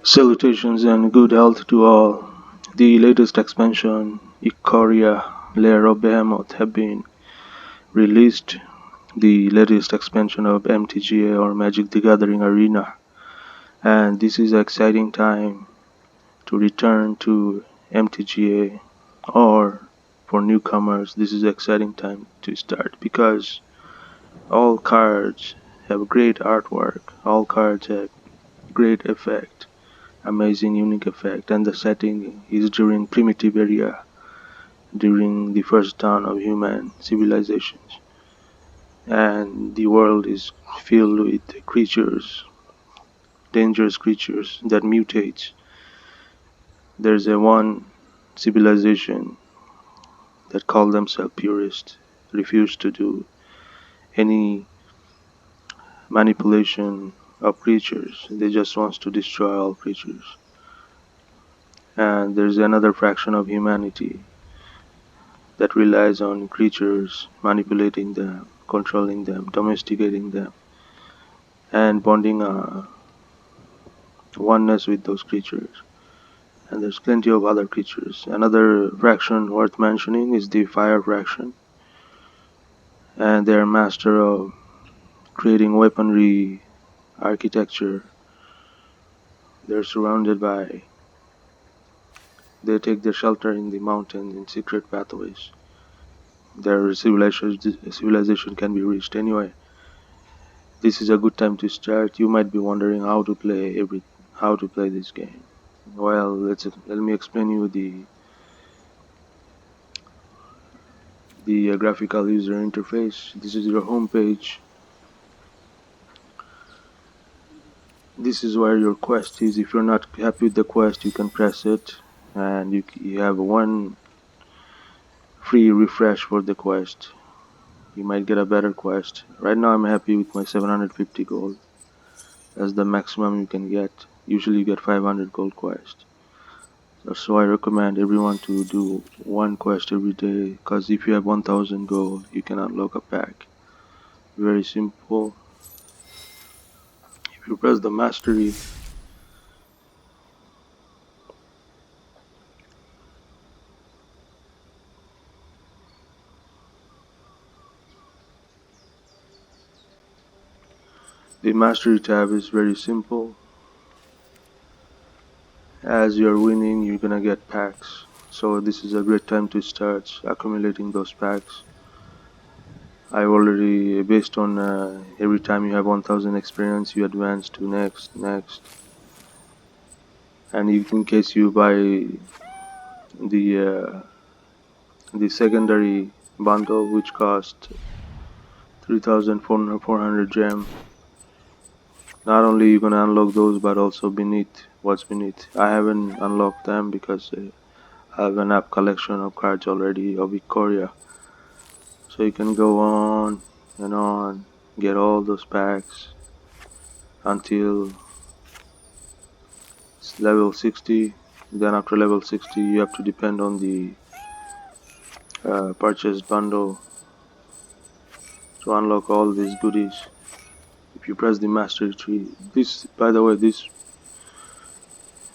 Salutations and good health to all. The latest expansion, Ikoria, Lair of Behemoths, have been released. The latest expansion of MTGA or Magic the Gathering Arena. And this is an exciting time to return to MTGA, or for newcomers, this is an exciting time to start because all cards have great artwork, all cards have great effect. Amazing unique effect, and the setting is during primitive era, during the first dawn of human civilizations, and the world is filled with creatures, dangerous creatures that mutate. There's a one civilization that call themselves purists, refuse to do any manipulation of creatures. They just wants to destroy all creatures. And there's another fraction of humanity that relies on creatures, manipulating them, controlling them, domesticating them, and bonding oneness with those creatures. And there's plenty of other creatures. Another fraction worth mentioning is the fire fraction, and they're master of creating weaponry architecture. They're surrounded by, they take their shelter in the mountains in secret pathways. Their civilization can be reached anyway. This is a good time to start. You might be wondering how to play this game. Well, let me explain you the graphical user interface. This is your home page. This is where your quest is. If you're not happy with the quest, you can press it, and you have one free refresh for the quest. You might get a better quest. Right now I'm happy with my 750 gold. That's the maximum you can get. Usually you get 500 gold quest. So I recommend everyone to do one quest every day, because if you have 1000 gold, you can unlock a pack. Very simple. If you press the mastery, the mastery tab is very simple. As you're winning, you're gonna get packs. So this is a great time to start accumulating those packs. I've already, based on every time you have 1000 experience, you advance to next. And in case you buy the secondary bundle, which cost 3400 gem, not only you gonna unlock those, but also what's beneath. I haven't unlocked them because I have an app collection of cards already of Ikoria. So you can go on and on, get all those packs until level 60. Then after level 60 you have to depend on the purchased bundle to unlock all these goodies. If you press the mastery tree, this, by the way,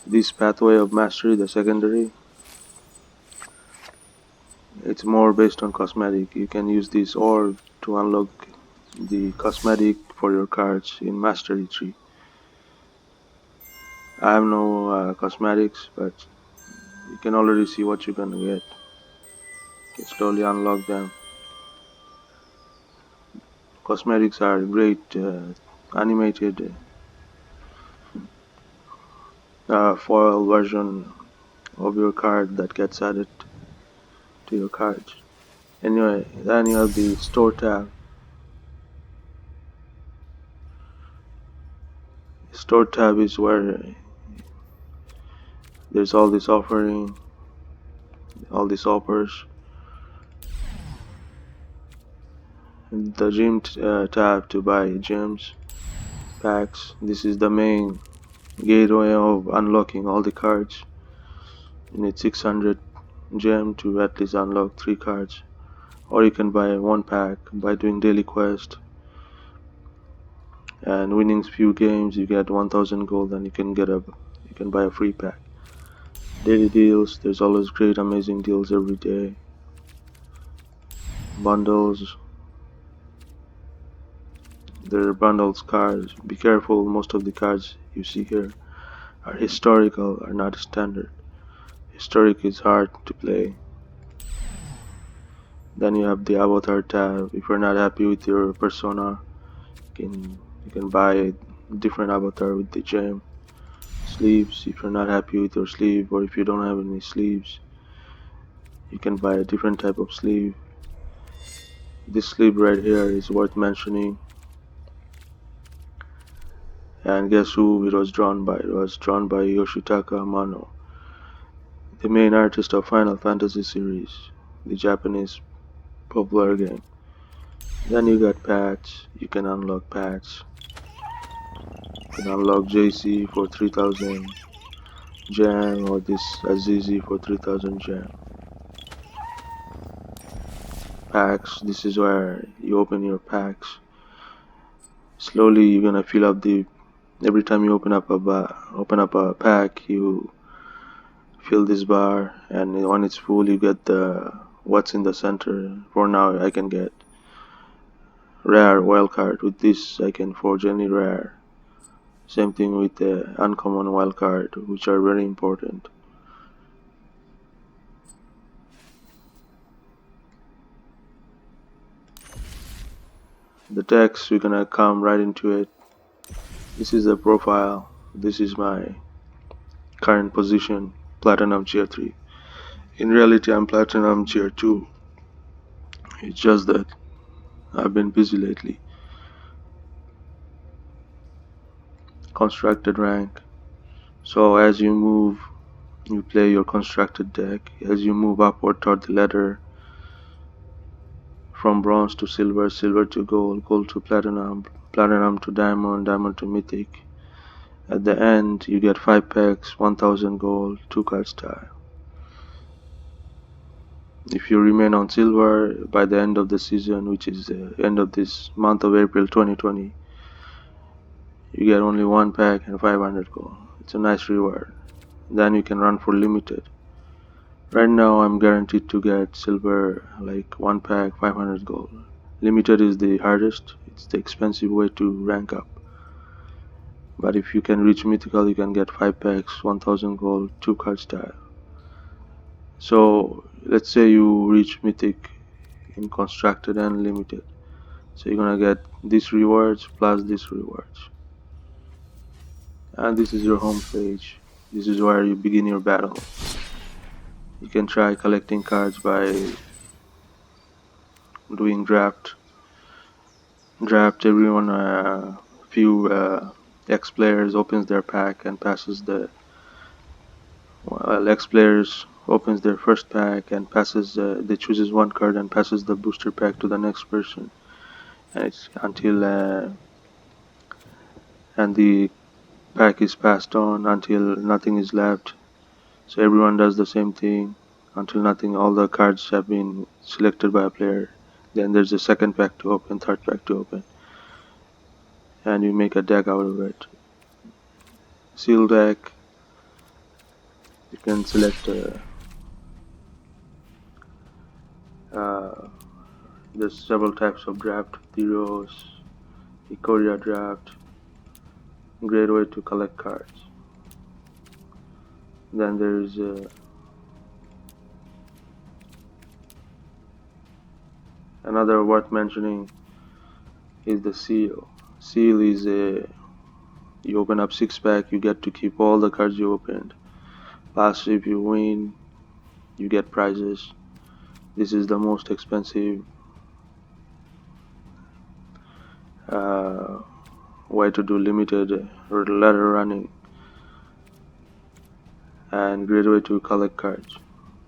this pathway of mastery, the secondary, it's more based on cosmetic. You can use this orb to unlock the cosmetic for your cards in mastery tree. I have no cosmetics, but you can already see what you're gonna get. You can slowly unlock them. Cosmetics are great animated foil version of your card that gets added to your cards. Anyway, then you have the store tab. Store tab is where there's all this offering, all these offers. The gym tab to buy gems, packs. This is the main gateway of unlocking all the cards. You need 600 gem to at least unlock 3 cards, or you can buy one pack by doing daily quest and winning few games. You get 1000 gold and you can get a you can buy a free pack. Daily deals, there's always great amazing deals every day. Bundles, there are bundles cards. Be careful, most of the cards you see here are historical, are not standard. Historic is hard to play. Then you have the avatar tab. If you're not happy with your persona, you can buy a different avatar with the gem. Sleeves, if you're not happy with your sleeve or if you don't have any sleeves, you can buy a different type of sleeve. This sleeve right here is worth mentioning. And guess who it was drawn by? It was drawn by Yoshitaka Amano, the main artist of Final Fantasy series, the Japanese popular game. Then you got pets, you can unlock pets. You can unlock JC for 3000 gem or this Azizi for 3000 gem. Packs, this is where you open your packs. Slowly you're gonna fill up the, every time you open up a pack, you fill this bar, and when it's full you get the what's in the center. For now I can get rare wildcard. With this I can forge any rare. Same thing with the uncommon wildcard, which are very important. The text, we're gonna come right into it. This is the profile. This is my current position, Platinum Tier 3. In reality I'm Platinum Tier 2. It's just that I've been busy lately. Constructed rank. So as you move, you play your constructed deck. As you move upward toward the ladder, from bronze to silver, silver to gold, gold to platinum, platinum to diamond, diamond to mythic. At the end, you get 5 packs, 1000 gold, 2 card style. If you remain on silver by the end of the season, which is the end of this month of April 2020, you get only 1 pack and 500 gold. It's a nice reward. Then you can run for limited. Right now I'm guaranteed to get silver, like 1 pack 500 gold. Limited is the hardest, it's the expensive way to rank up. But if you can reach mythical, you can get 5 packs, 1000 gold, 2 card style. So let's say you reach mythic in constructed and limited. So you're gonna get these rewards plus these rewards. And this is your home page. This is where you begin your battle. You can try collecting cards by doing draft. Everyone, few X players opens their pack and passes the, well, X players opens their first pack and passes, they chooses 1 card and passes the booster pack to the next person, and it's until and the pack is passed on until nothing is left. So everyone does the same thing until nothing, all the cards have been selected by a player. Then there's a second pack to open, third pack to open, and you make a deck out of it. Seal deck, you can select there's several types of draft. Heroes, Ikoria draft, great way to collect cards. Then there's another worth mentioning is the seal. Seal is a, you open up 6 pack, you get to keep all the cards you opened. Plus if you win, you get prizes. This is the most expensive way to do limited ladder running, and great way to collect cards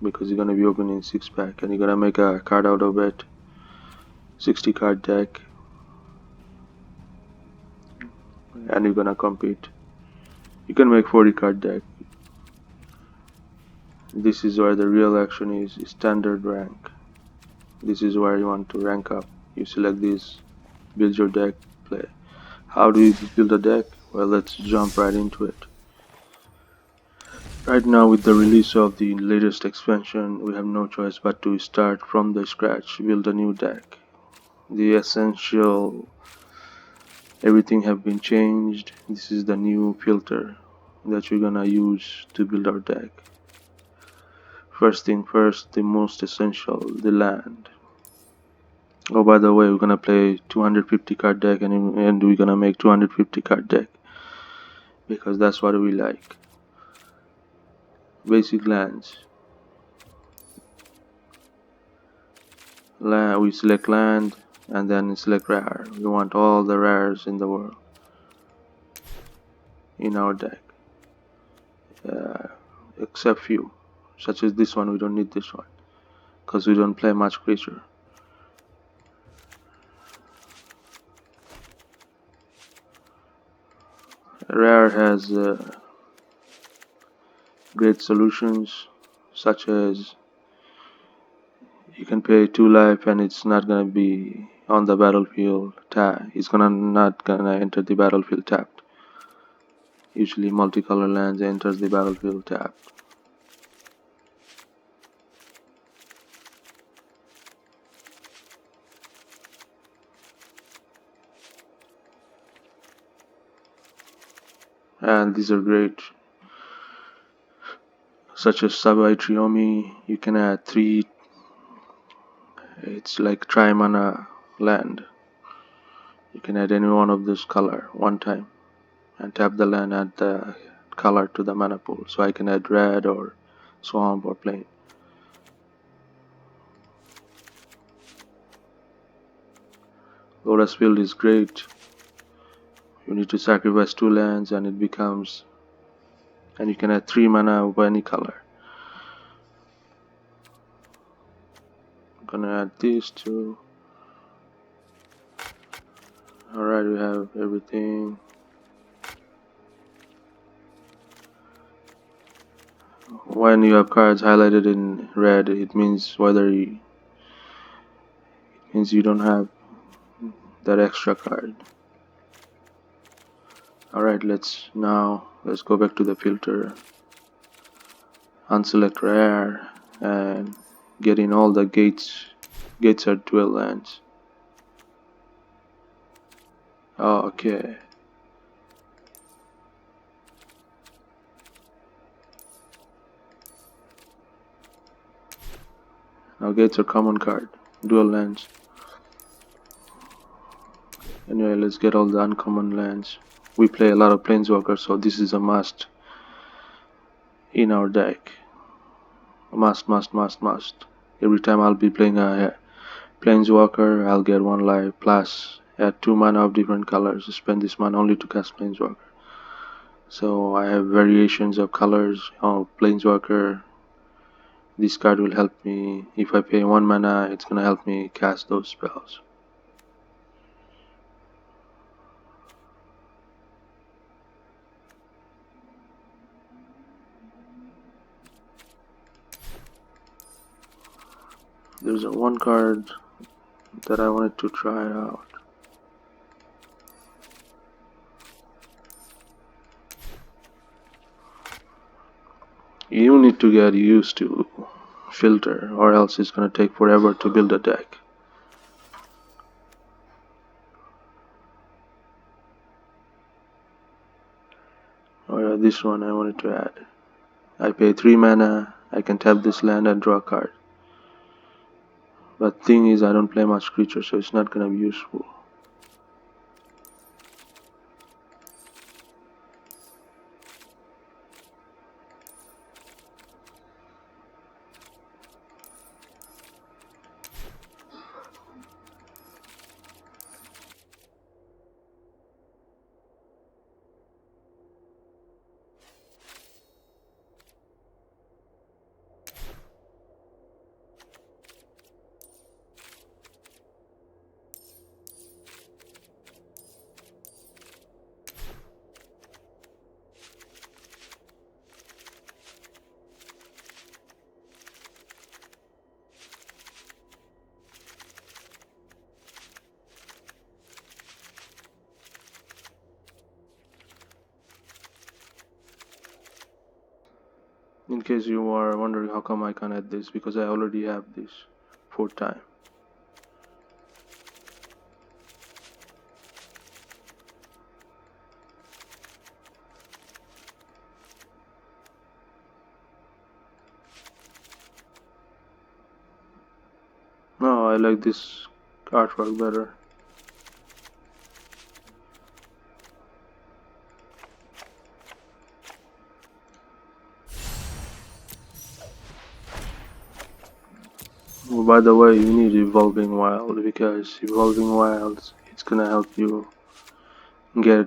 because you're gonna be opening 6 pack and you're gonna make a card out of it. 60 card deck, and you're gonna compete. You can make 40 card deck. This is where the real action is, standard rank. This is where you want to rank up. You select this, build your deck, play. How do you build a deck? Well, let's jump right into it. Right now, with the release of the latest expansion, we have no choice but to start from the scratch, build a new deck. The essential, everything have been changed. This is the new filter that we're gonna use to build our deck. First thing first, the most essential, the land. Oh, by the way, we're gonna play 250 card deck and we're gonna make 250 card deck because that's what we like. Basic lands. We select land and then select rare. We want all the rares in the world in our deck, uh, except few, such as this one. We don't need this one because we don't play much creature. Rare has great solutions, such as you can pay 2 life and it's not gonna be on the battlefield it's not gonna enter the battlefield tapped. Usually multicolor lands enters the battlefield tapped. And these are great, such as Sabai Triomi. You can add 3, it's like tri-mana land. You can add any one of this color one time and tap the land, add the color to the mana pool. So I can add red or swamp or plain. Lotus Field is great. You need to sacrifice 2 lands and it becomes, and you can add 3 mana of any color. I'm gonna add these two. Alright, we have everything. When you have cards highlighted in red, it means it means you don't have that extra card. Alright, let's go back to the filter, unselect rare, and get in all the gates. Gates are 12 lands. Oh, okay. Now gates are common card, dual lands. Anyway, let's get all the uncommon lands. We play a lot of planeswalkers, so this is a must in our deck. Must. Every time I'll be playing a planeswalker, I'll get 1 life plus add 2 mana of different colors. Spend this mana only to cast planeswalker. So I have variations of colors of planeswalker. This card will help me. If I pay 1 mana, it's gonna help me cast those spells. There's one card that I wanted to try out. You need to get used to filter, or else it's gonna take forever to build a deck. Oh yeah, this one I wanted to add. I pay 3 mana, I can tap this land and draw a card. But thing is, I don't play much creature, so it's not gonna be useful. In case you are wondering how come I can't add this, because I already have this 4 times. No, I like this artwork better. Oh, by the way, you need Evolving Wild, because Evolving Wilds, it's gonna help you get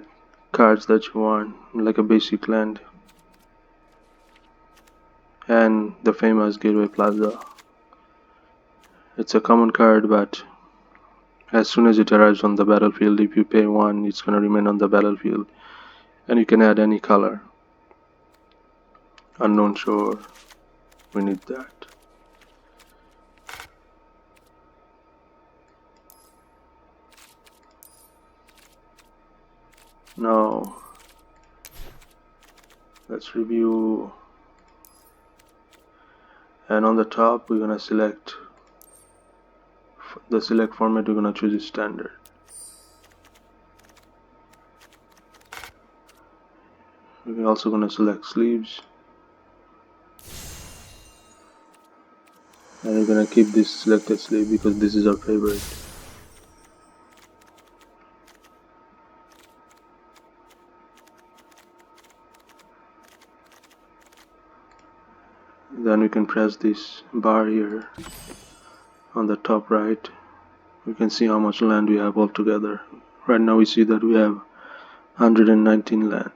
cards that you want, like a basic land. And the famous Gateway Plaza. It's a common card, but as soon as it arrives on the battlefield, if you pay 1, it's gonna remain on the battlefield. And you can add any color. Unknown Shore, we need that. Now, let's review. And on the top, we're gonna select the select format. We're gonna choose standard. We're also gonna select sleeves, and we're gonna keep this selected sleeve because this is our favorite. Then we can press this bar here on the top right. We can see how much land we have altogether. Right now we see that we have 119 land.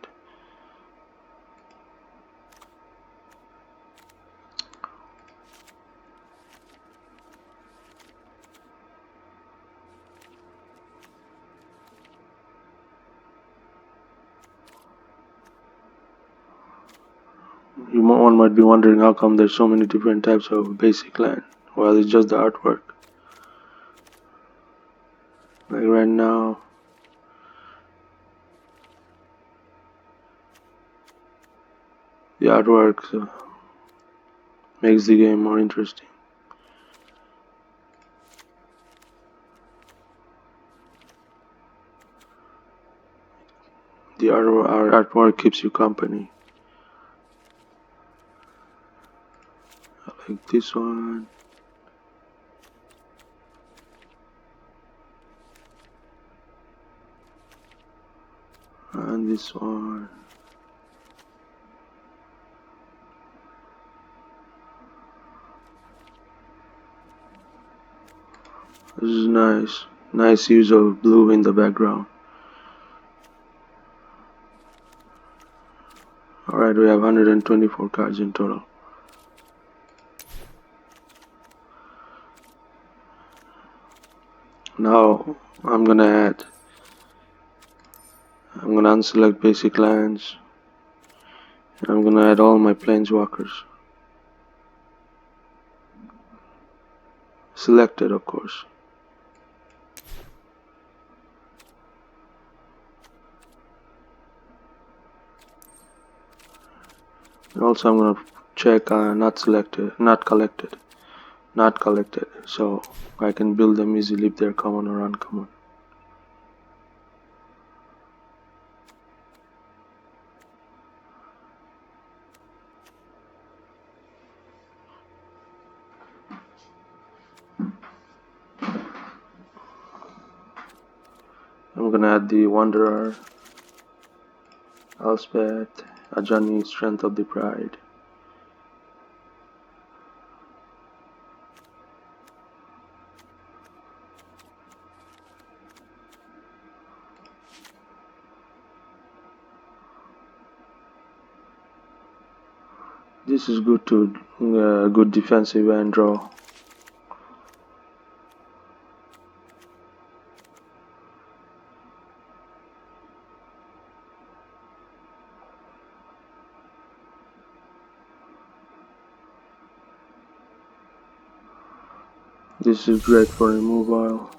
One might be wondering how come there's so many different types of basic land. Well, it's just the artwork. Like right now, the artwork makes the game more interesting. The artwork keeps you company. I like this one. And this one. This is nice. Nice use of blue in the background. Alright, we have 124 cards in total. Now I'm gonna unselect basic lands. And I'm gonna add all my planeswalkers. Selected, of course. And also I'm gonna check not collected, so I can build them easily if they're common or uncommon. I'm gonna add the Wanderer, Elspeth, Ajani, Strength of the Pride. This is good to good defensive and draw. This is great for removal.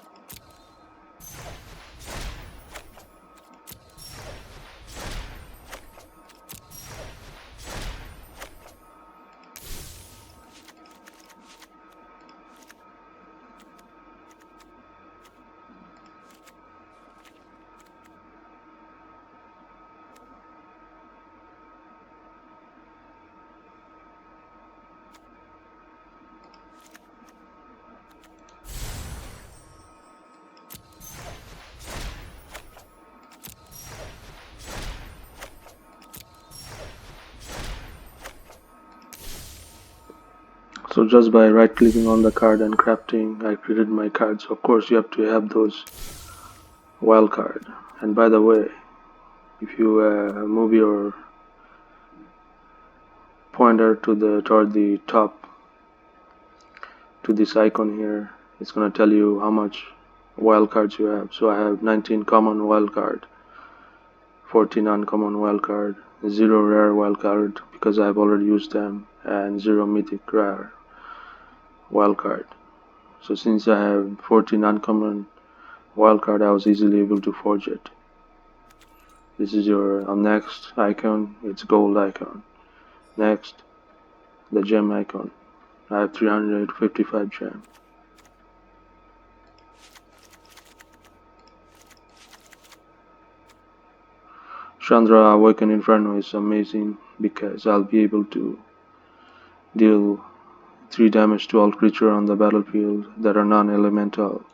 So just by right clicking on the card and crafting, I created my cards. Of course you have to have those wild card. And by the way, if you move your pointer toward the top to this icon here, it's gonna tell you how much wild cards you have. So I have 19 common wild card, 14 uncommon wild card, 0 rare wild card because I've already used them, and 0 mythic rare wild card. So since I have 14 uncommon wild card, I was easily able to forge it. This is your next icon. It's gold icon. Next, the gem icon. I have 355 gem. Chandra Awakened Inferno is amazing because I'll be able to deal 3 damage to all creatures on the battlefield that are non-elemental.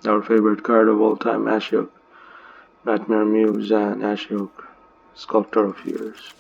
Our favorite card of all time, Ashok, Nightmare Muse, and Ashok, Sculptor of Fears.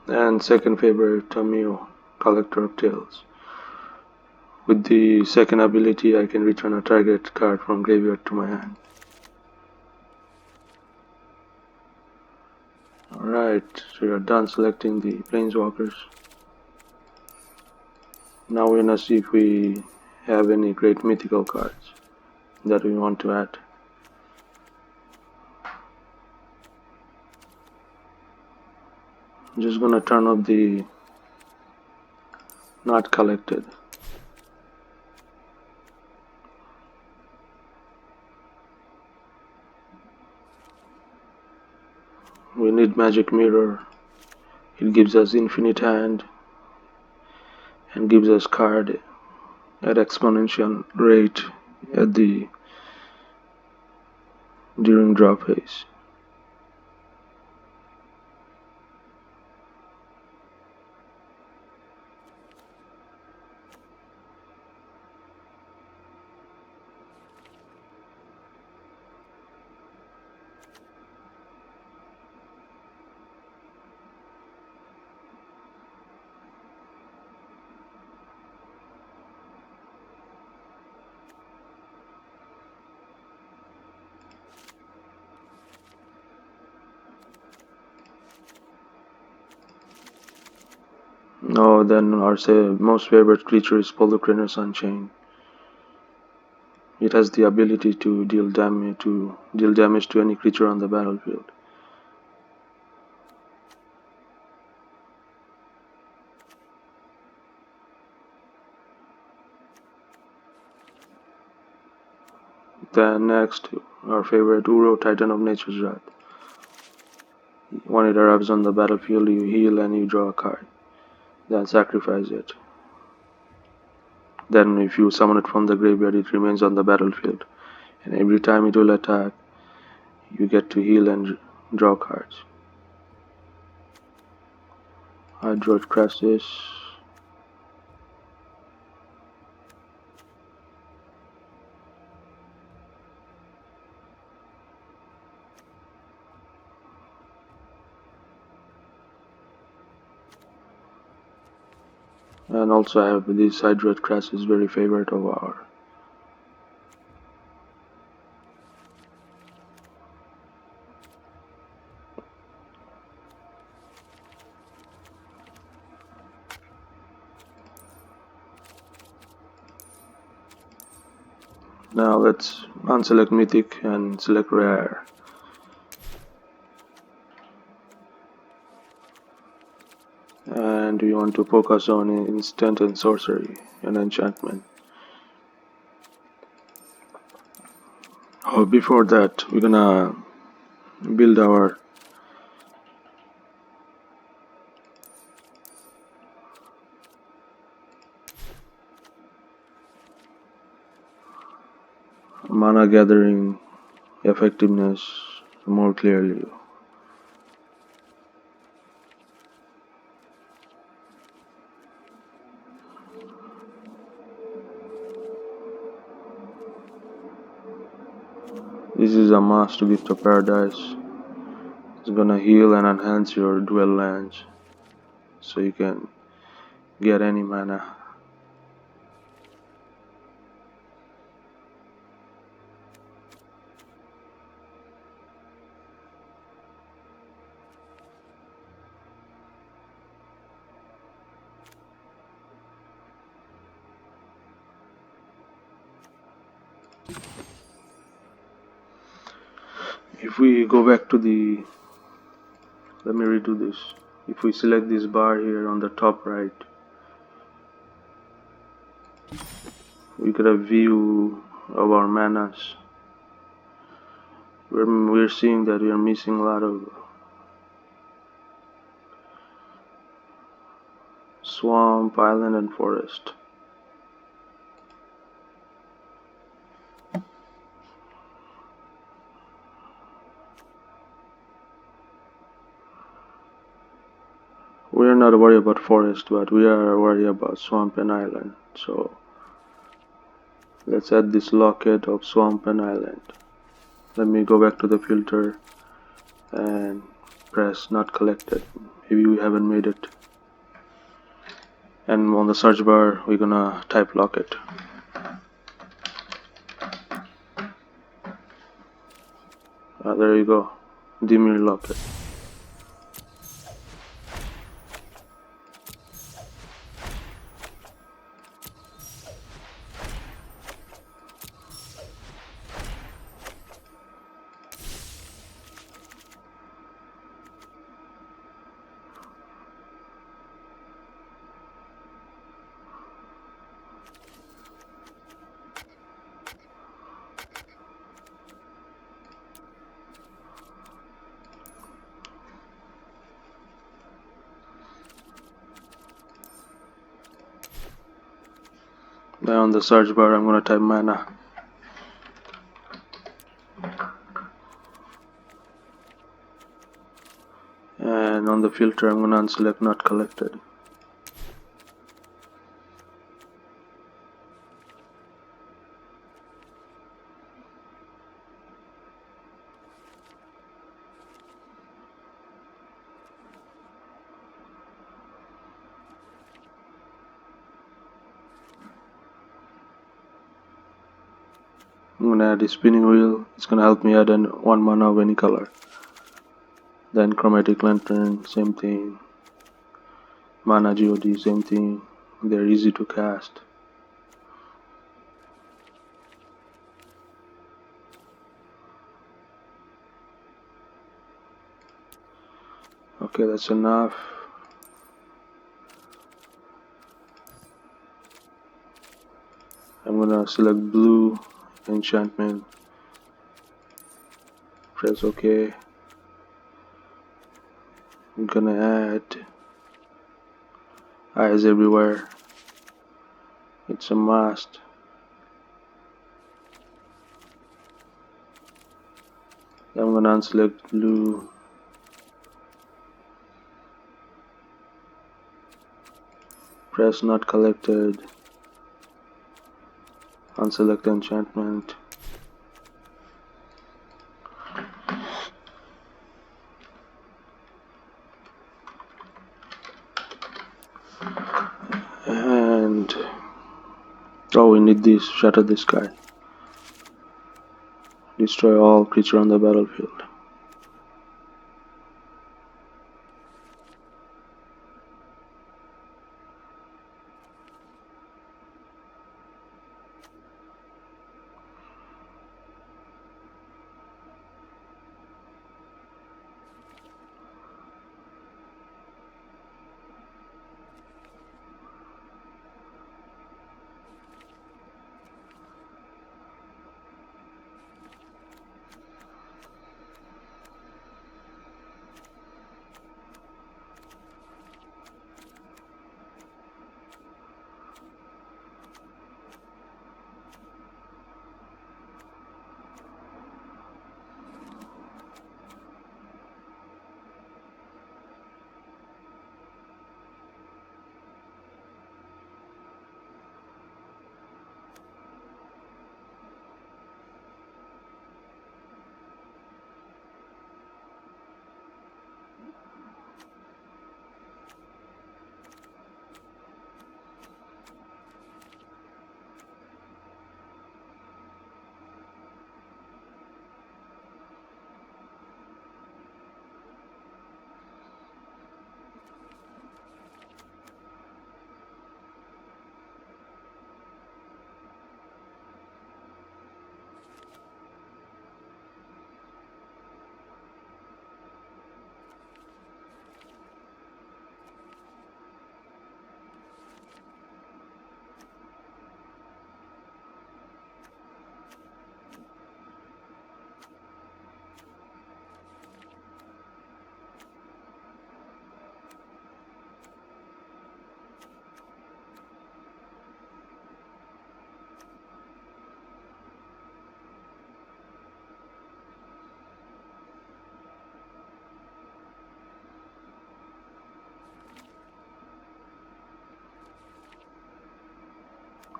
And second favorite, Tamio, Collector of Tales. With the second ability, I can return a target card from graveyard to my hand. Alright, so you're done selecting the Planeswalkers. Now we're gonna see if we have any great mythical cards that we want to add. I'm just gonna turn off the not collected. We need Magic Mirror. It gives us infinite hand and gives us card at exponential rate at the during draw phase. Oh, then our most favorite creature is Polocrinus Unchained. It has the ability to deal damage to any creature on the battlefield. Then next, our favorite Uro, Titan of Nature's Wrath. When it arrives on the battlefield, you heal and you draw a card. Then sacrifice it. Then if you summon it from the graveyard, it remains on the battlefield. And every time it will attack, you get to heal and draw cards. Hydroid Crisis. And also I have this Hydroid Crisis, very favorite of our. Now let's unselect Mythic and select Rare. And we want to focus on instant and sorcery and enchantment. Oh, before that, we're gonna build our mana gathering effectiveness more clearly. This is a must to Gift of Paradise. It's gonna heal and enhance your dual lands so you can get any mana. If we go back to the, let me redo this. If we select this bar here on the top right, we get a view of our manas. We're seeing that we are missing a lot of swamp, island, and forest. We are not worried about forest, but we are worried about swamp and island. So let's add this locket of swamp and island. Let me go back to the filter and press not collected. Maybe we haven't made it. And on the search bar, we're gonna type locket. There you go, Dimir locket. Now on the search bar, I'm gonna type mana. And on the filter, I'm gonna unselect not collected. I'm gonna add a spinning wheel. It's gonna help me add one mana of any color. Then chromatic lantern, same thing. Mana GOD, same thing. They're easy to cast. Okay, that's enough. I'm gonna select blue enchantment. Press OK. I'm gonna add eyes everywhere. It's a must. I'm gonna unselect blue. Press not collected. Unselect enchantment. And oh, we need this. Shatter this guy. Destroy all creature on the battlefield.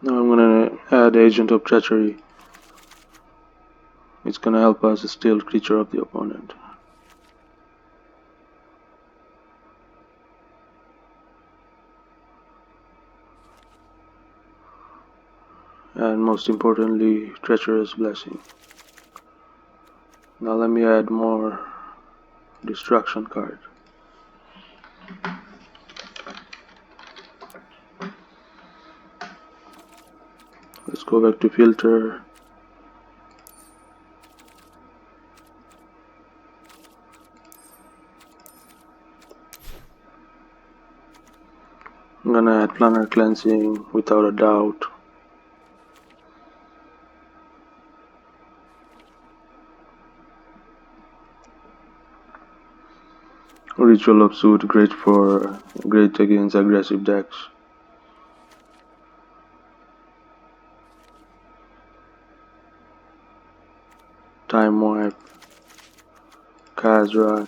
Now I'm gonna add Agent of Treachery. It's gonna help us steal creature of the opponent. And most importantly, Treacherous Blessing. Now let me add more Destruction card. Let's go back to filter. I'm gonna add Planar Cleansing without a doubt. Ritual of Suit, great against aggressive decks. Time Wipe, Kazrat,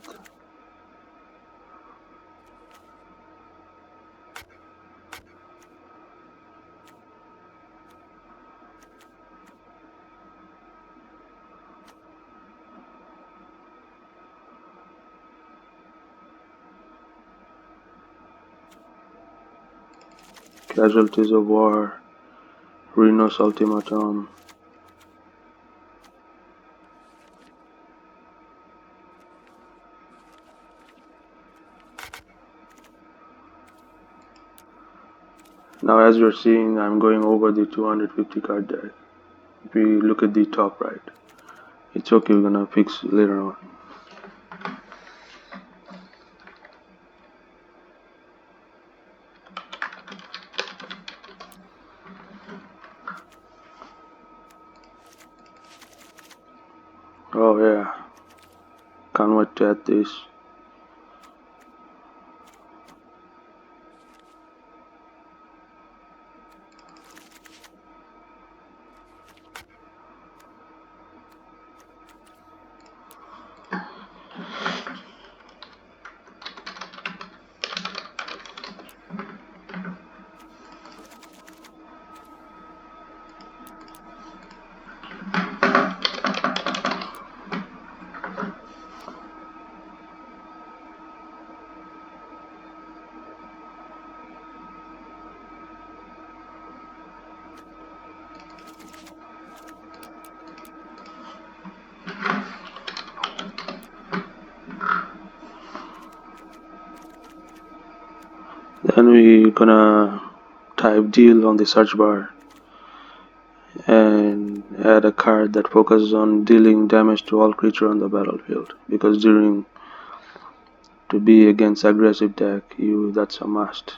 Casualties of War, Rhinos Ultimatum. Now as you're seeing, I'm going over the 250 card deck. If we look at the top right, it's okay, we're gonna fix later on. Oh yeah, can't wait to add this. Then we're gonna type deal on the search bar and add a card that focuses on dealing damage to all creatures on the battlefield, because to be against aggressive deck, that's a must.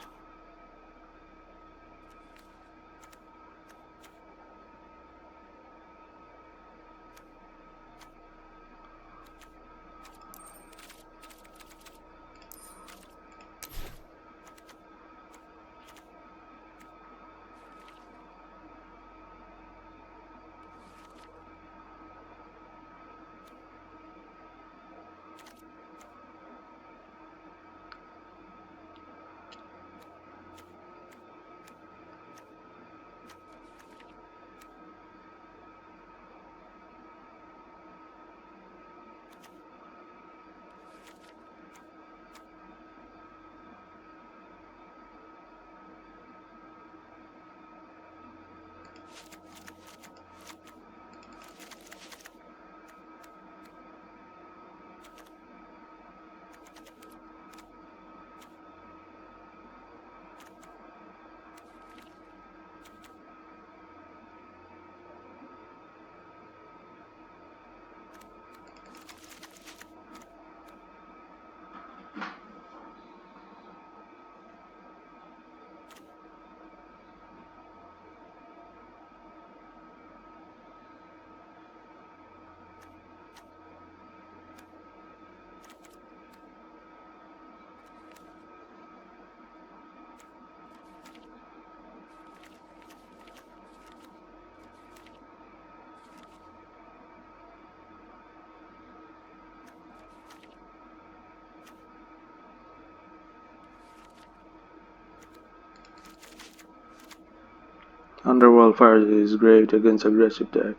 Underworld Fire is great against aggressive deck.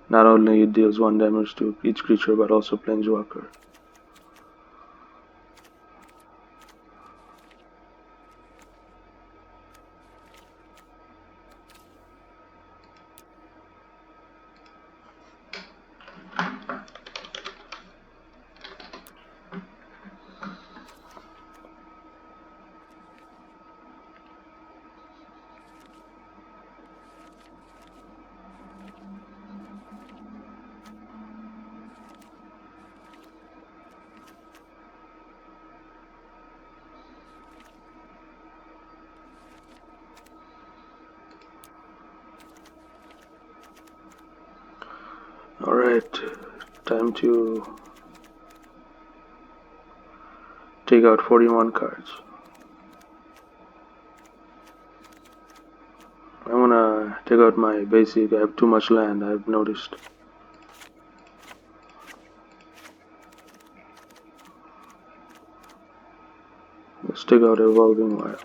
Not only it deals 1 damage to each creature but also Planeswalker. Alright, time to take out 41 cards. I'm gonna take out my basic. I have too much land, I've noticed. Let's take out Evolving Wild.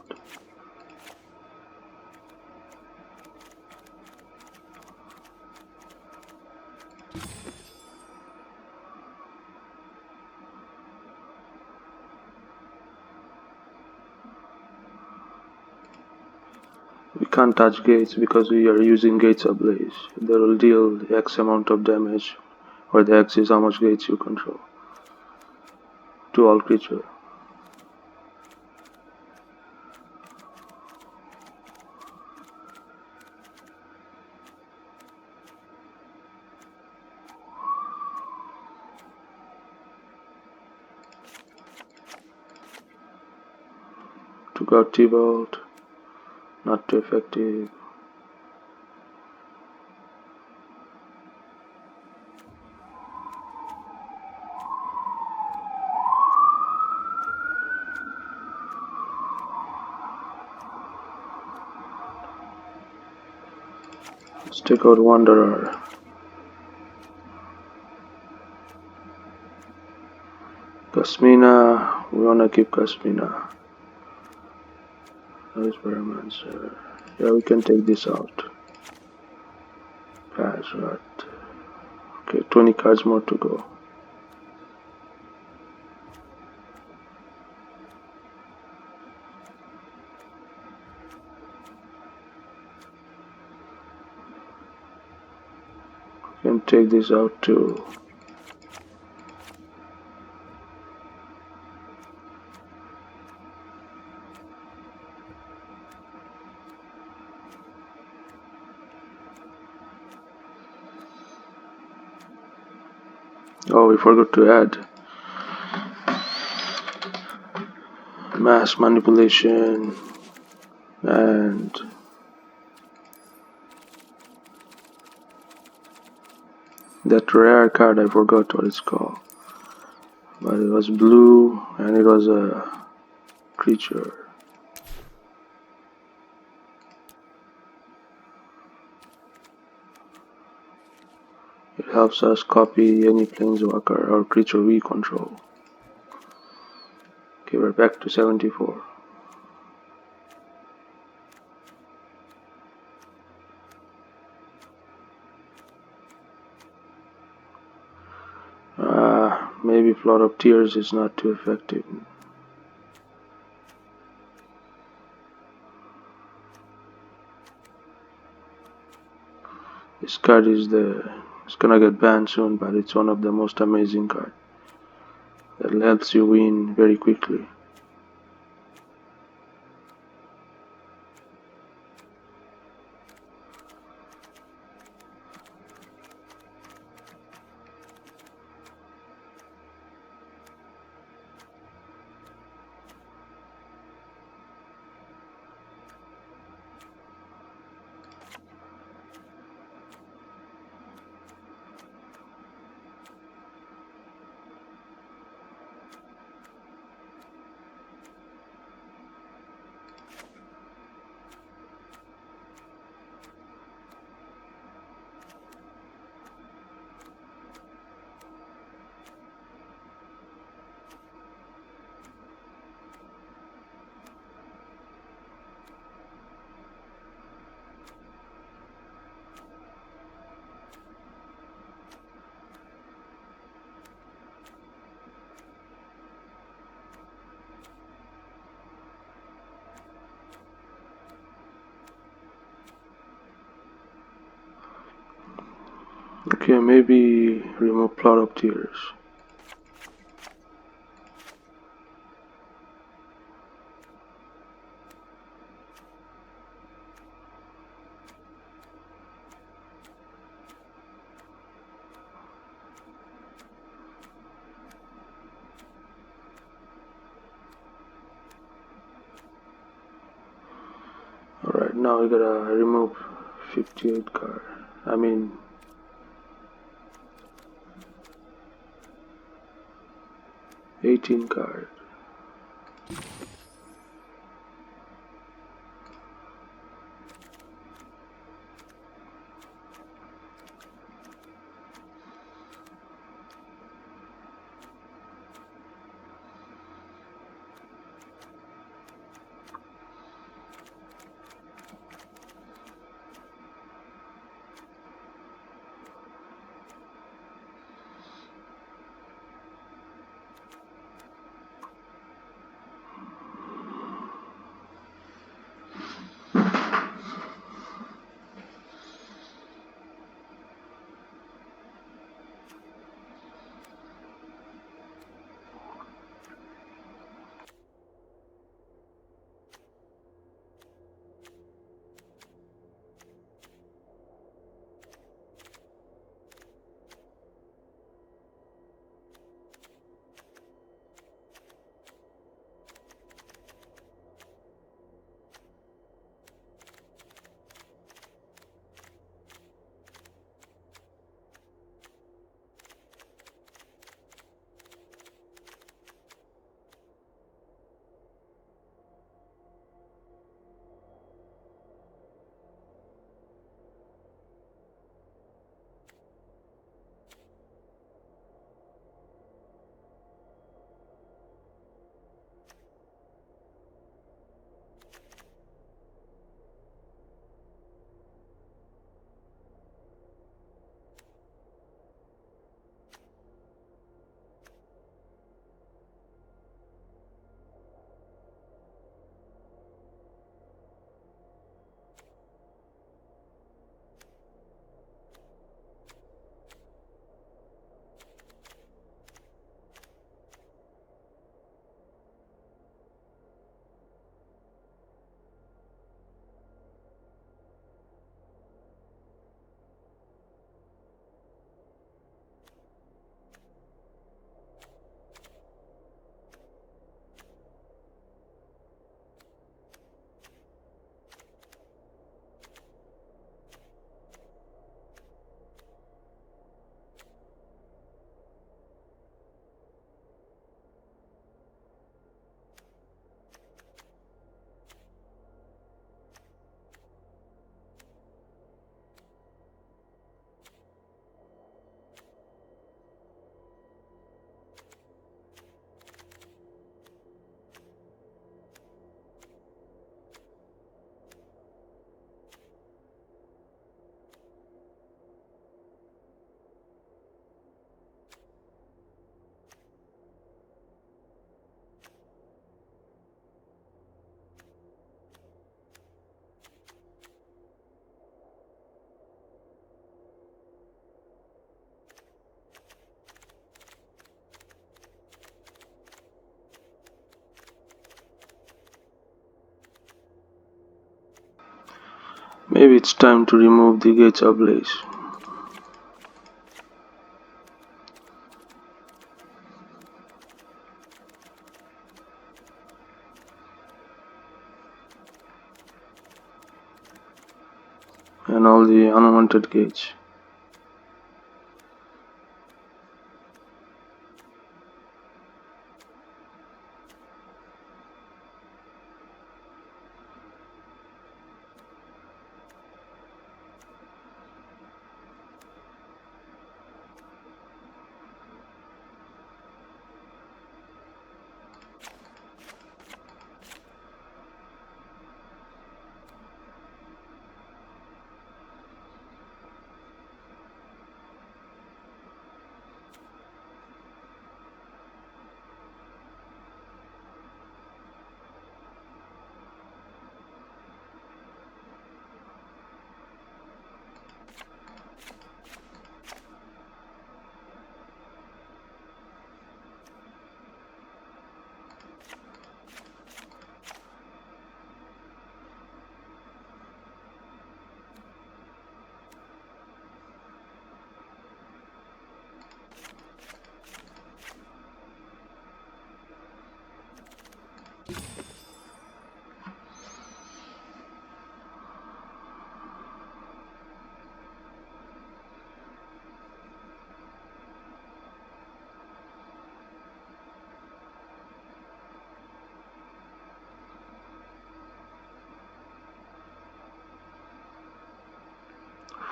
We can't touch gates because we are using Gates Ablaze. They will deal X amount of damage, where the X is how much gates you control, to all creatures. Took out T-Bolt, not too effective. Let's take out Wanderer. Kasmina, we wanna keep Kasmina. That is Paramancer. Yeah, we can take this out. Pass, right. Okay, 20 cards more to go. We can take this out too. Oh, we forgot to add mass manipulation and that rare card. I forgot what it's called, but it was blue and it was a creature. It helps us copy any planeswalker or creature we control. Okay, we're back to 74. Maybe Flood of Tears is not too effective. This card it's gonna get banned soon, but it's one of the most amazing cards that helps you win very quickly. Okay, maybe remove plot of tears. Alright, now we gotta remove 58 card. I mean 18 card. Maybe it's time to remove the gates ablaze. And all the unwanted gates.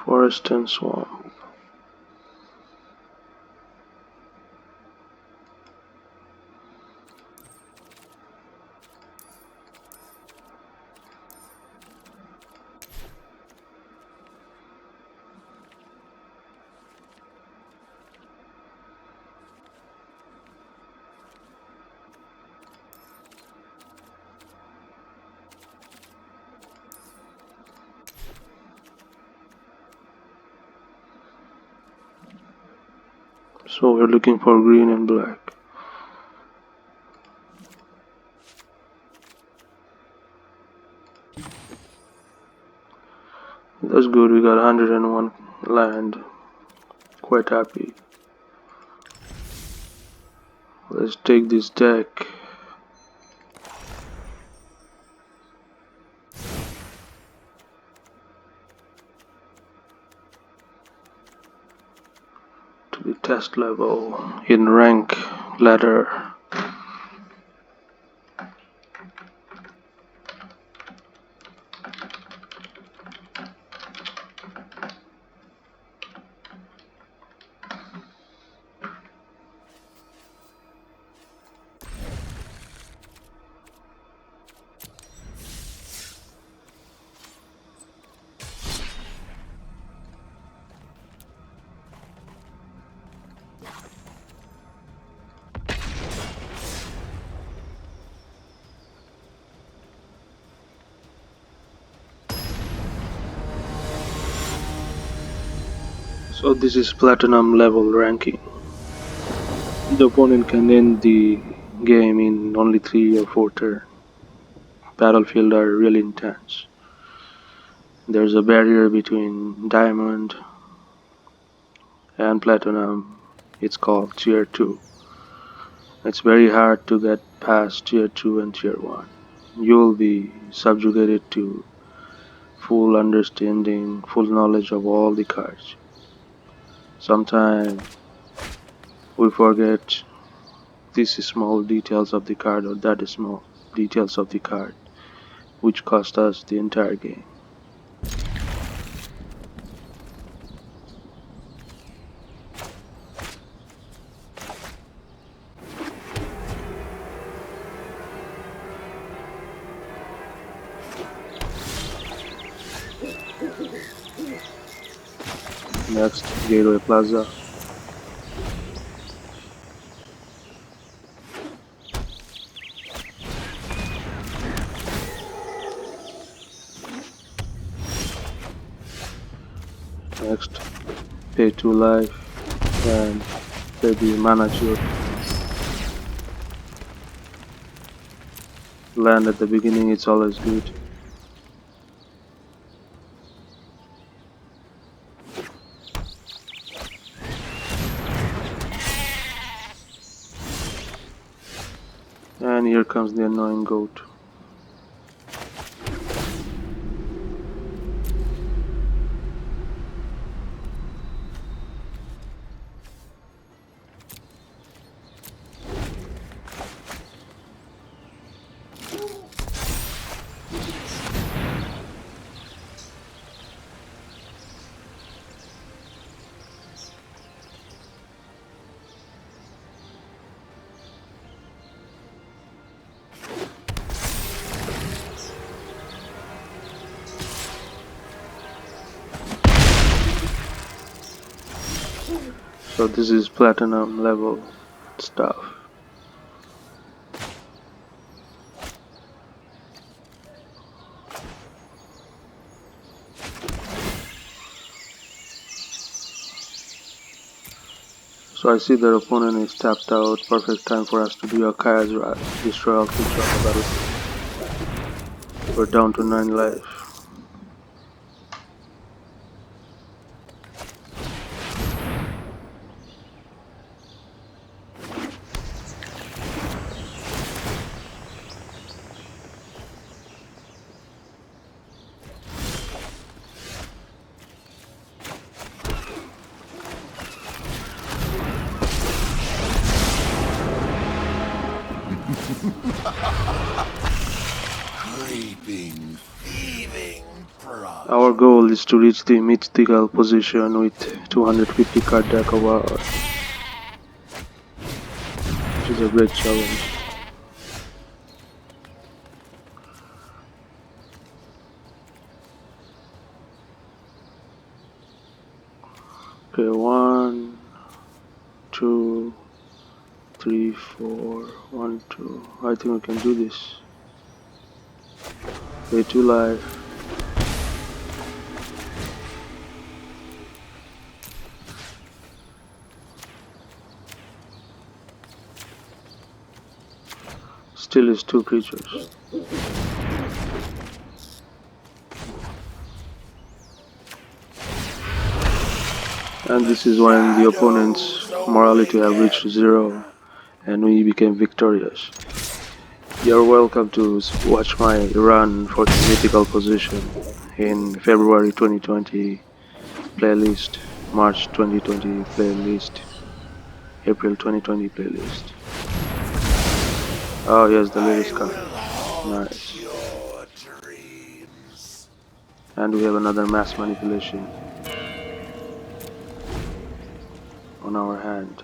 Forest and swamp. So we're looking for green and black. That's good, we got 101 land. Quite happy. Let's take this deck. To the test level in rank ladder. So this is platinum level ranking. The opponent can end the game in only 3 or 4 turns. Battlefield are really intense. There's a barrier between diamond and platinum. It's called tier 2. It's very hard to get past tier 2 and tier 1. You'll be subjugated to full understanding, full knowledge of all the cards. Sometimes we forget these small details of the card or that small details of the card, which cost us the entire game. Next, Gateway Plaza. Next, pay 2 life and pay the mana shield. Land at the beginning, it's always good. And here comes the annoying goat. So this is platinum level stuff. So I see their opponent is tapped out. Perfect time for us to do a Kaya's Rat. Destroy all creatures on the battlefield. We're down to 9 life. Creeping, thieving Our goal is to reach the mythical position with 250 card deck of ours, which is a great challenge. Okay, 1, 2, 3, 4, 1, 2. I think we can do this. Okay, 2 life. Still is 2 creatures. And this is when the opponent's morality have reached 0 and we became victorious. You're welcome to watch my run for the mythical position in February 2020 playlist, March 2020 playlist, April 2020 playlist. Oh yes, the latest card. Nice. And we have another mass manipulation on our hand.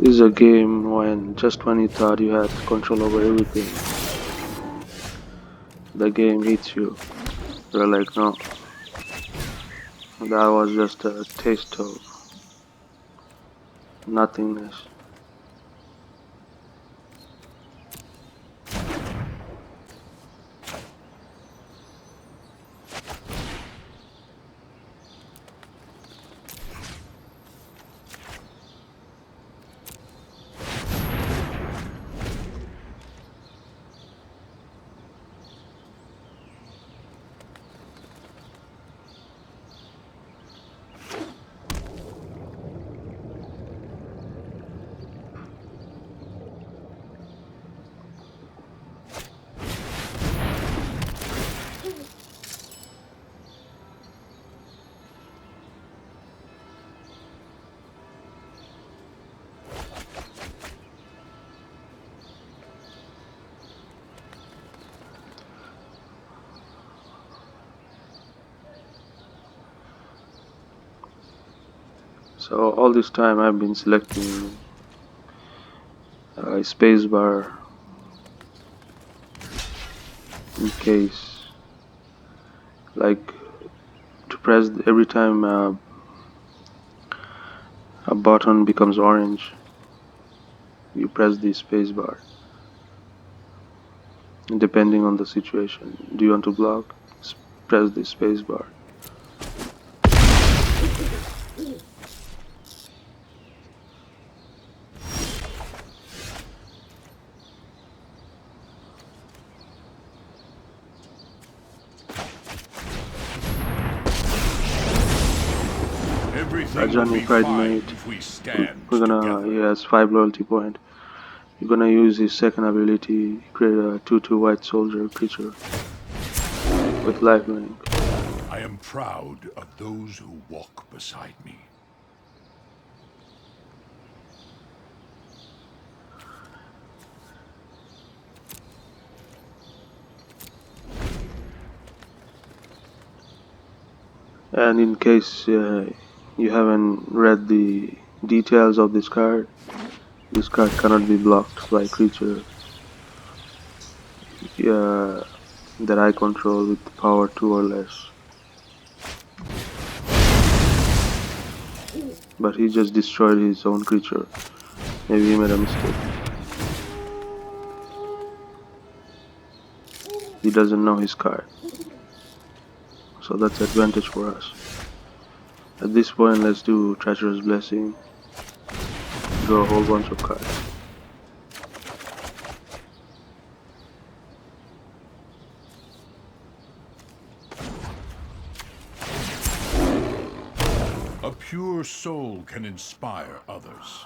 This is a game when just when you thought you had control over everything, the game hits you. You're like, no, that was just a taste of nothingness. So all this time I've been selecting a spacebar in case, like, to press every time a button becomes orange, you press the spacebar. Depending on the situation, do you want to block? Press the spacebar. Johnny Pride Mate. We're gonna, he has 5 loyalty point. You're gonna use his second ability, create a 2/2 white soldier creature with lifelink. I am proud of those who walk beside me. And in case you haven't read the details of this card cannot be blocked by creature that I control with power 2 or less. But he just destroyed his own creature. Maybe he made a mistake. He doesn't know his card. So that's advantage for us. At this point, let's do Treacherous Blessing. Draw a whole bunch of cards. A pure soul can inspire others.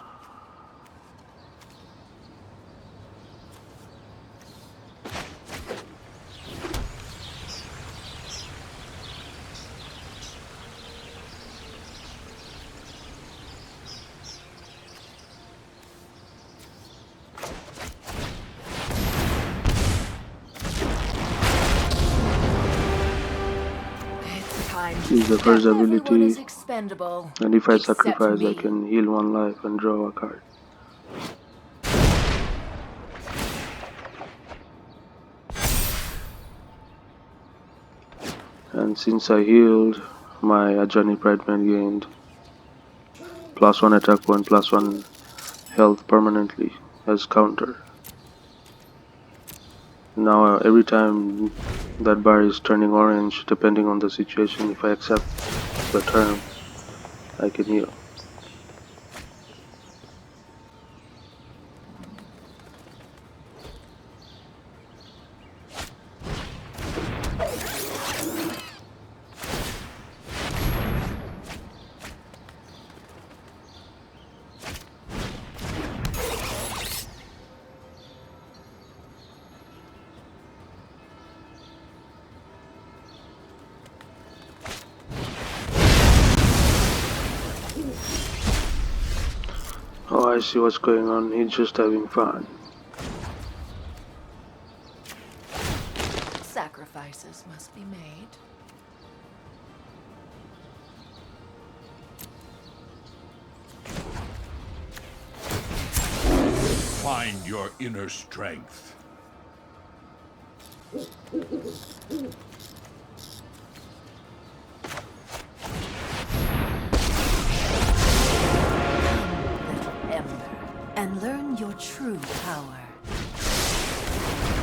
Use the Now first everyone is ability, expendable, and if I except sacrifice, I me. can heal one life and draw a card. And since I healed, my Ajani Pridman gained +1 attack 1, +1 health permanently as counter. Now every time that bar is turning orange, depending on the situation, if I accept the term, I can heal. Oh, I see what's going on. He's just having fun. Sacrifices must be made. Find your inner strength. Ember, and learn your true power.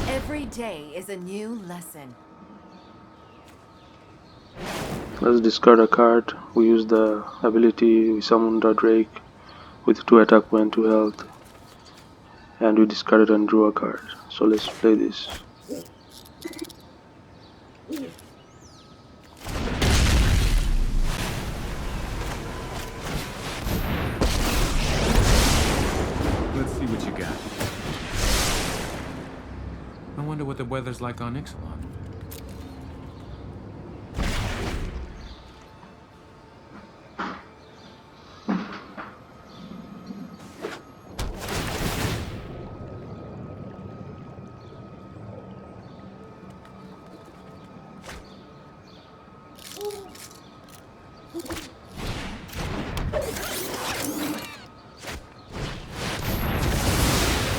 Every day is a new lesson. Let's discard a card. We use the ability, we summon the Drake with 2 attack 1, 2 health, and we discarded and drew a card. So let's play this. Let's see what you got. I wonder what the weather's like on Ixalan.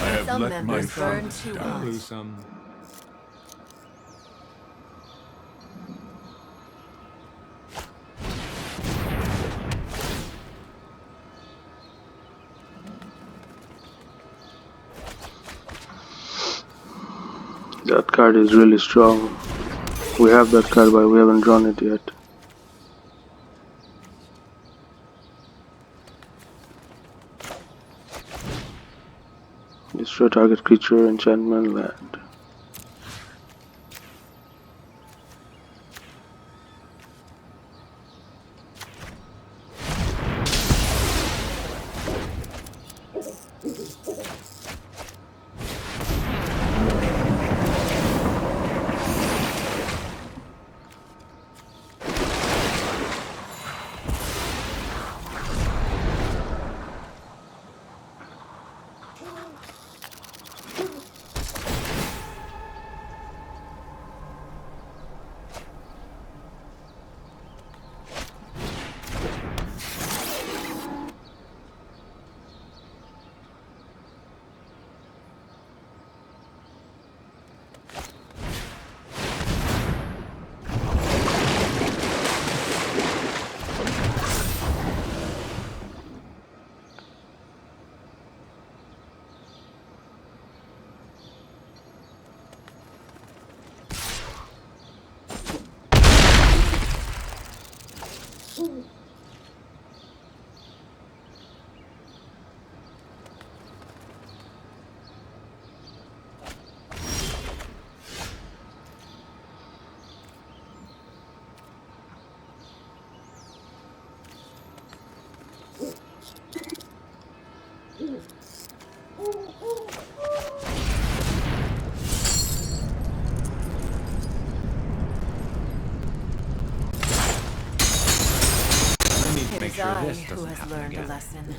I have Some let my members burn friends too die. hot. Lose some. That card is really strong. We have that card, but we haven't drawn it yet. Destroy target creature, enchantment, land. I need to It make is sure I this who doesn't has happen learned a again. lesson.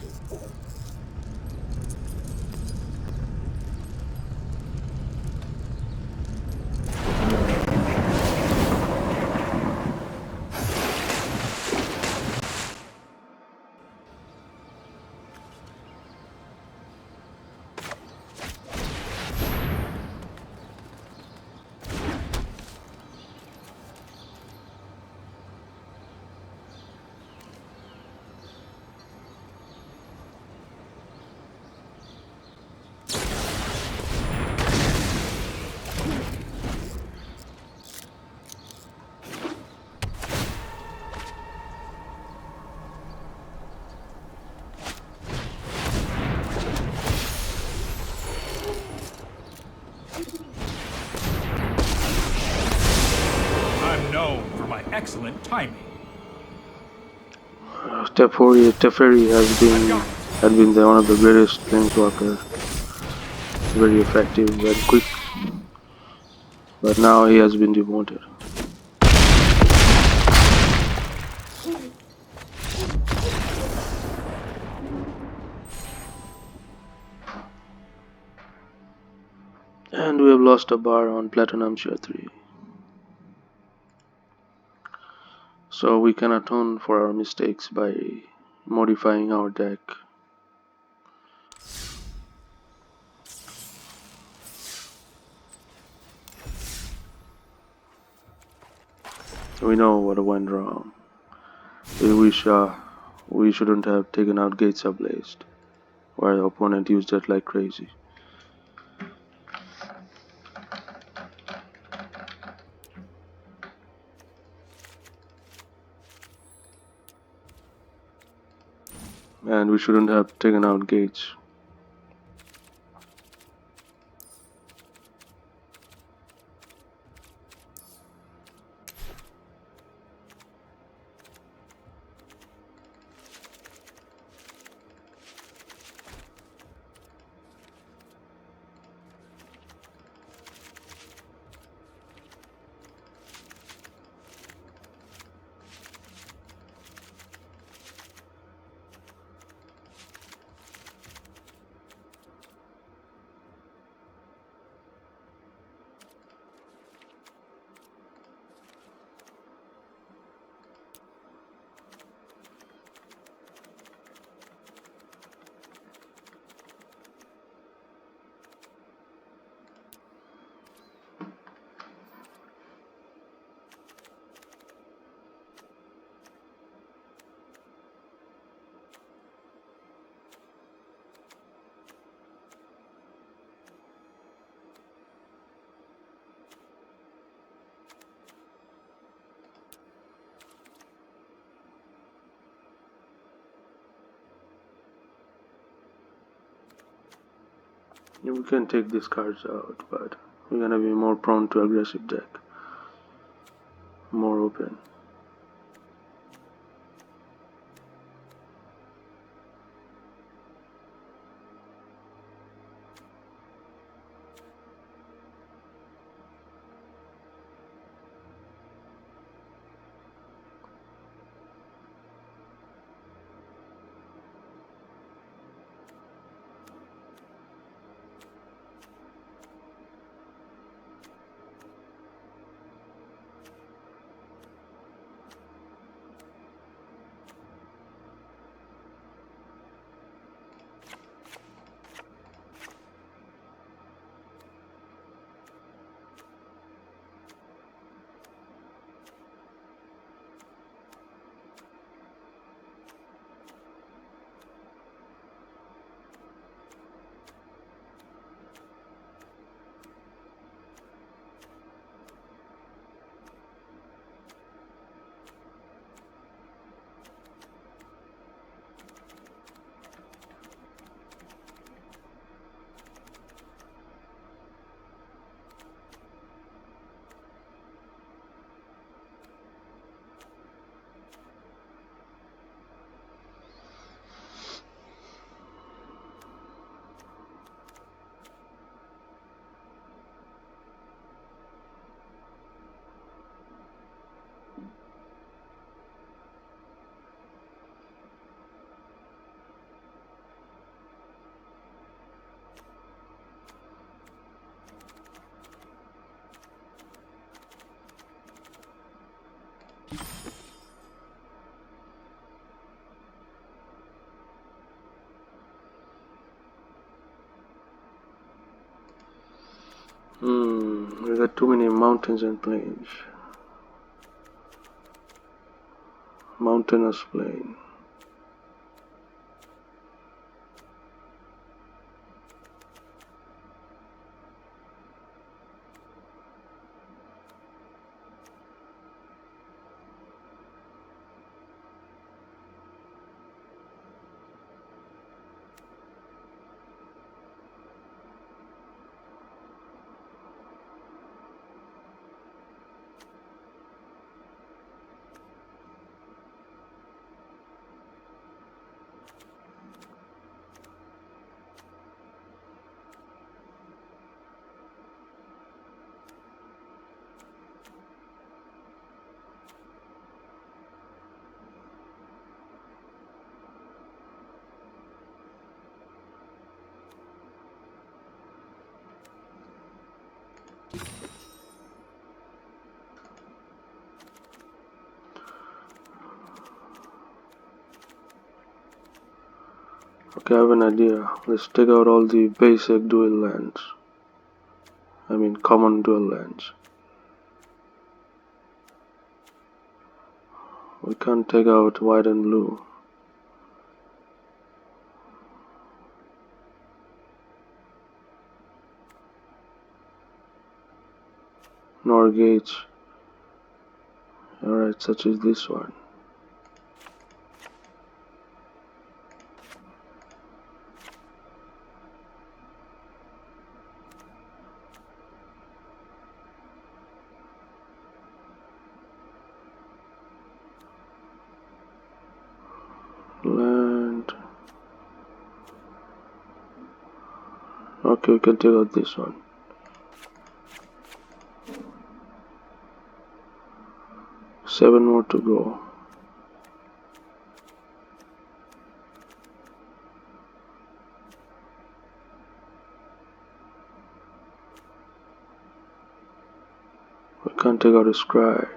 excellent timing. Teferi had been one of the greatest planeswalker, very effective and quick, but now he has been demoted. And we have lost a bar on Platinum Share 3. So we can atone for our mistakes by modifying our deck. We know what went wrong. We shouldn't have taken out Gates Ablaze, where the opponent used it like crazy. And we shouldn't have taken out Gates. We can take these cards out, but we're gonna be more prone to aggressive deck. More open. We got too many mountains and plains. Mountainous plain. Okay, I have an idea. Let's take out all the basic dual lands. I mean common dual lands. We can't take out white and blue. Nor gates. Alright, such as this one. Land. Okay, we can take out this one. Seven more to go. We can't take out a scry.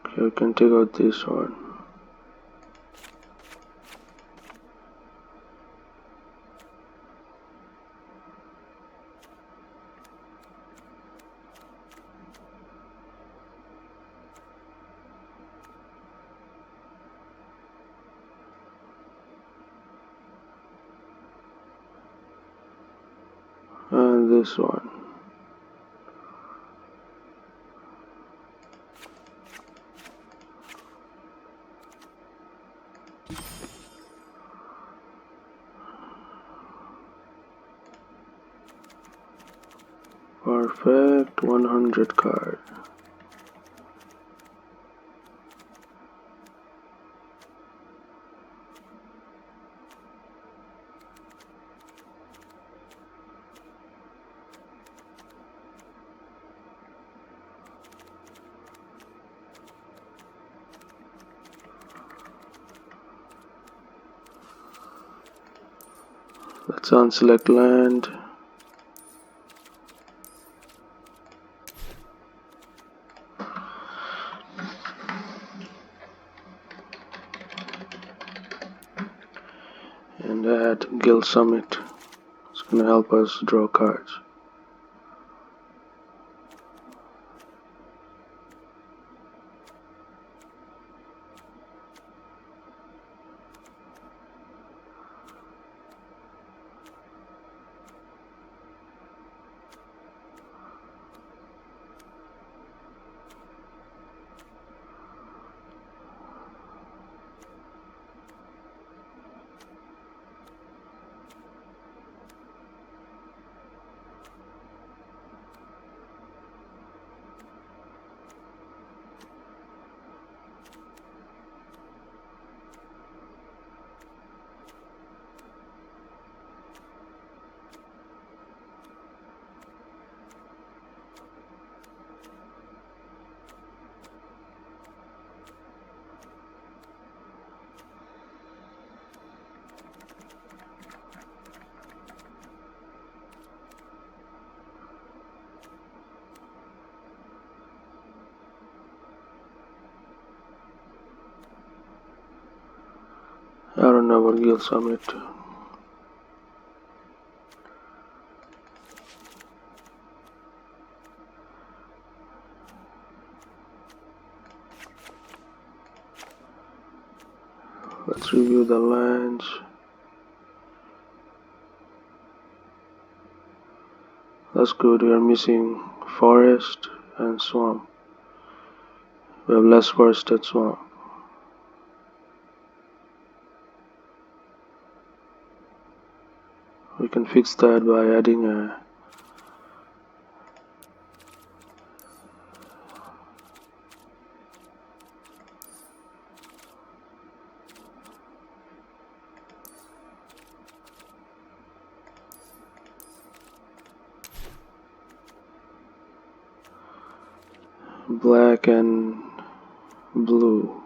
Okay, we can take out this one. And this one. Perfect, 100 card. Let's unselect land. And add Guild Summit. It's gonna help us draw cards. I don't know about Guild Summit. Let's review the lands. That's good. We are missing forest and swamp. We have less forest than swamp. We can fix that by adding a black and blue.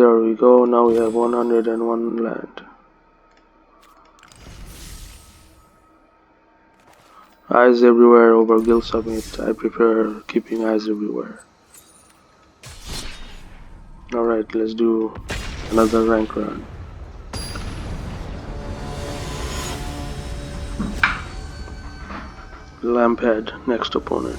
There we go. Now we have 101 land. Eyes everywhere over Guild Summit. I prefer keeping eyes everywhere. Alright, let's do another rank run. Lamphead, next opponent.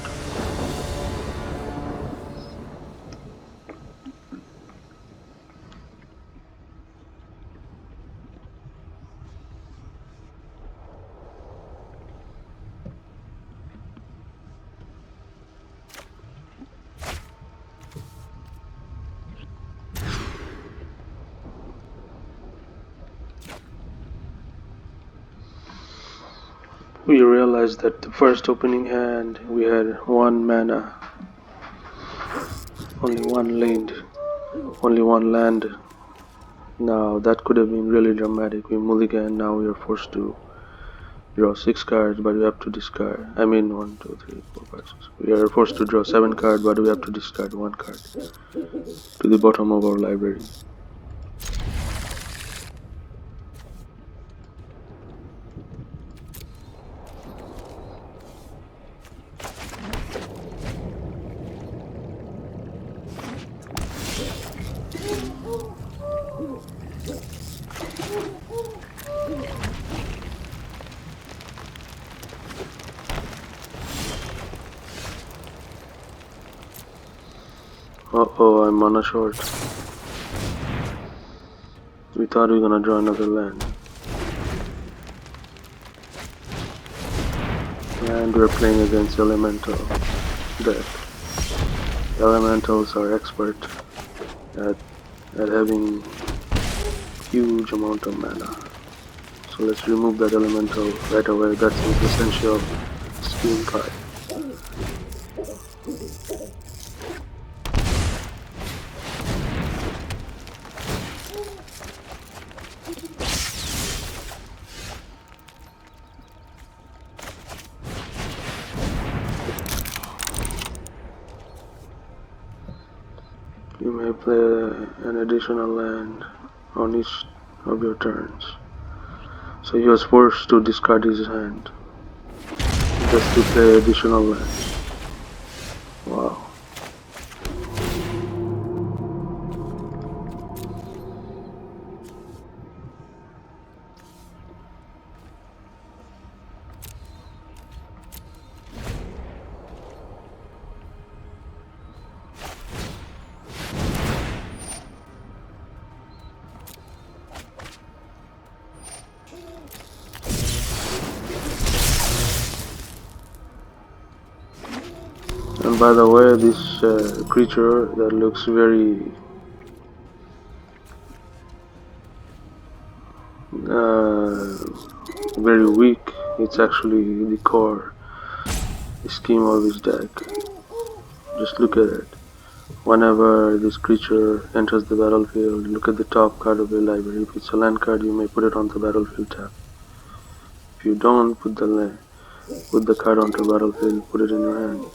We realized that the first opening hand we had 1 mana, only only one land. Now that could have been really dramatic. We mulligan, now we are forced to draw 6 cards, but we have to discard. I mean 1, 2, 3, 4, 5, 6. We are forced to draw 7 cards, but we have to discard 1 card to the bottom of our library. Uh-oh, I'm mana short. We thought we were gonna draw another land. And we're playing against Elemental deck. Elementals are expert at having huge amount of mana. So let's remove that Elemental right away. That's an essential scheme card. You may play an additional land on each of your turns. So he was forced to discard his hand just to play additional land. Wow. And by the way, this creature that looks very weak, it's actually the core scheme of his deck. Just look at it. Whenever this creature enters the battlefield, look at the top card of your library. If it's a land card, you may put it on the battlefield tab. If you don't, put the card onto the battlefield, put it in your hand.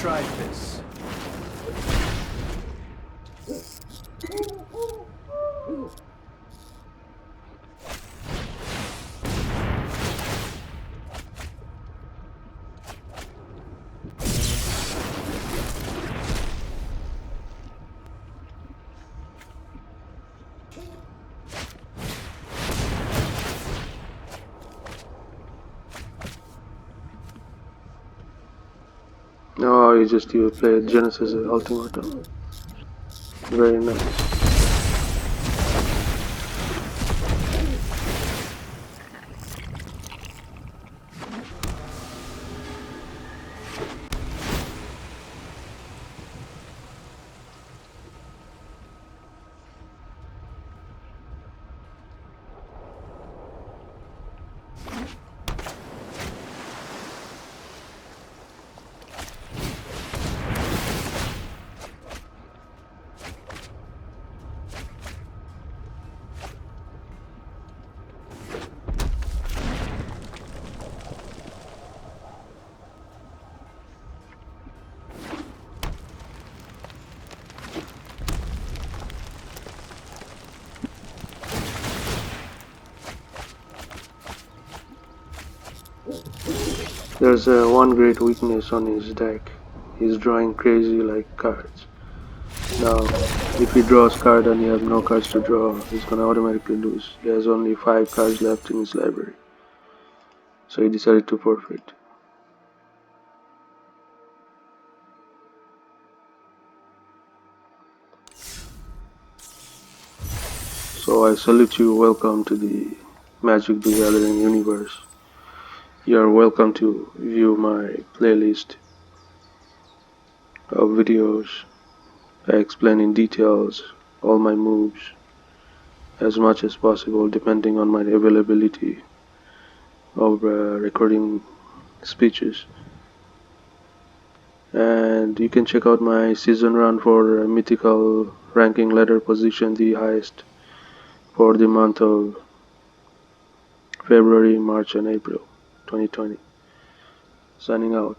tried this. Oh, you played Genesis Ultimatum. Very nice. There's one great weakness on his deck. He's drawing crazy like cards. Now, if he draws card and you have no cards to draw, he's gonna automatically lose. He has only 5 cards left in his library. So he decided to forfeit. So I salute you, welcome to the Magic the Gathering universe. You are welcome to view my playlist of videos. I explain in details all my moves as much as possible depending on my availability of recording speeches. And you can check out my season run for mythical ranking ladder position, the highest for the month of February, March and April 2020. Signing out.